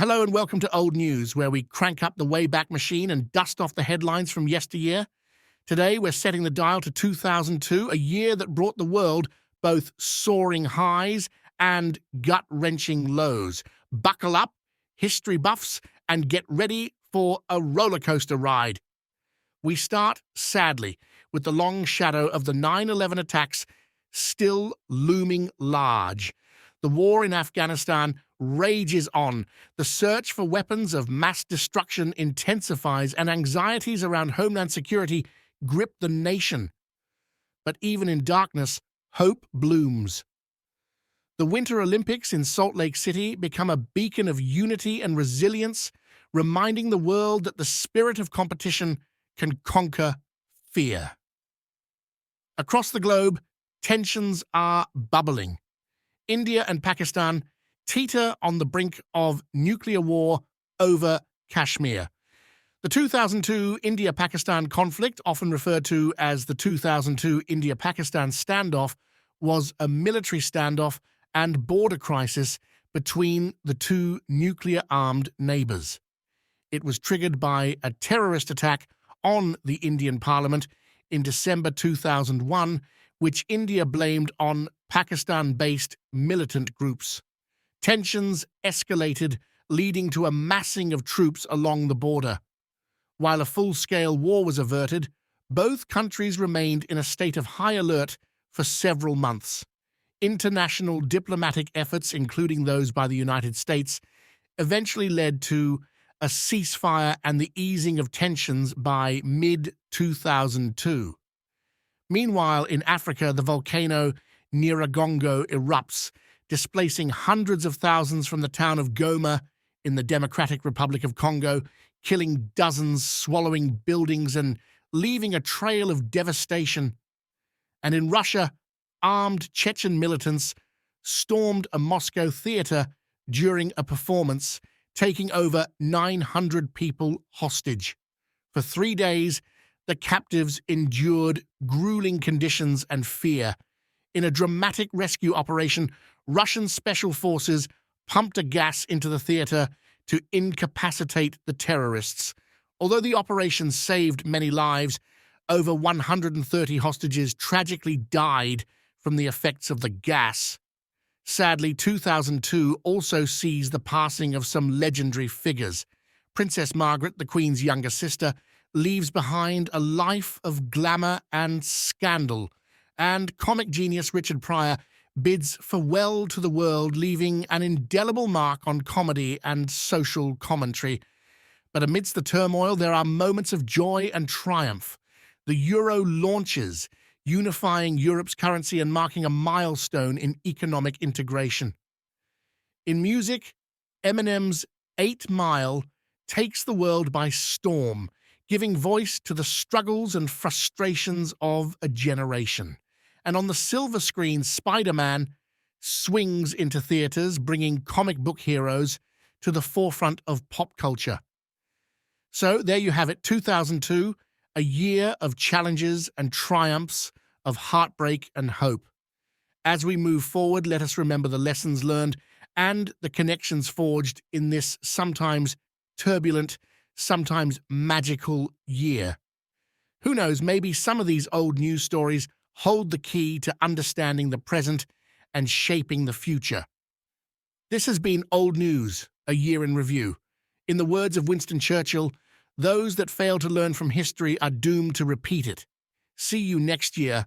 Hello and welcome to Old News, where we crank up the Wayback Machine and dust off the headlines from yesteryear. Today, we're setting the dial to 2002, a year that brought the world both soaring highs and gut-wrenching lows. Buckle up, history buffs, and get ready for a roller coaster ride. We start, sadly, with the long shadow of the 9/11 attacks still looming large. The war in Afghanistan rages on. The search for weapons of mass destruction intensifies, and anxieties around homeland security grip the nation. But even in darkness, hope blooms. The Winter Olympics in Salt Lake City become a beacon of unity and resilience, reminding the world that the spirit of competition can conquer fear. Across the globe, tensions are bubbling. India and Pakistan teeter on the brink of nuclear war over Kashmir. The 2002 India-Pakistan conflict, often referred to as the 2002 India-Pakistan standoff, was a military standoff and border crisis between the two nuclear-armed neighbors. It was triggered by a terrorist attack on the Indian parliament in December 2001, which India blamed on Pakistan-based militant groups. Tensions escalated, leading to a massing of troops along the border. While a full-scale war was averted, both countries remained in a state of high alert for several months. International diplomatic efforts, including those by the United States, eventually led to a ceasefire and the easing of tensions by mid-2002. Meanwhile, in Africa, the volcano Nyiragongo erupts, displacing hundreds of thousands from the town of Goma in the Democratic Republic of Congo, killing dozens, swallowing buildings, and leaving a trail of devastation. And in Russia, armed Chechen militants stormed a Moscow theater during a performance, taking over 900 people hostage. For 3 days, the captives endured grueling conditions and fear. In a dramatic rescue operation, Russian special forces pumped a gas into the theater to incapacitate the terrorists. Although the operation saved many lives, over 130 hostages tragically died from the effects of the gas. Sadly, 2002 also sees the passing of some legendary figures. Princess Margaret, the Queen's younger sister, leaves behind a life of glamour and scandal, and comic genius Richard Pryor bids farewell to the world, leaving an indelible mark on comedy and social commentary. But amidst the turmoil, there are moments of joy and triumph. The euro launches, unifying Europe's currency and marking a milestone in economic integration. In music, Eminem's 8 Mile takes the world by storm, giving voice to the struggles and frustrations of a generation. And on the silver screen, Spider-Man swings into theaters, bringing comic book heroes to the forefront of pop culture. So there you have it, 2002, a year of challenges and triumphs, of heartbreak and hope. As we move forward, let us remember the lessons learned and the connections forged in this sometimes turbulent, sometimes magical year. Who knows, maybe some of these old news stories hold the key to understanding the present and shaping the future. This has been Old News, a year in review. In the words of Winston Churchill, those that fail to learn from history are doomed to repeat it. See you next year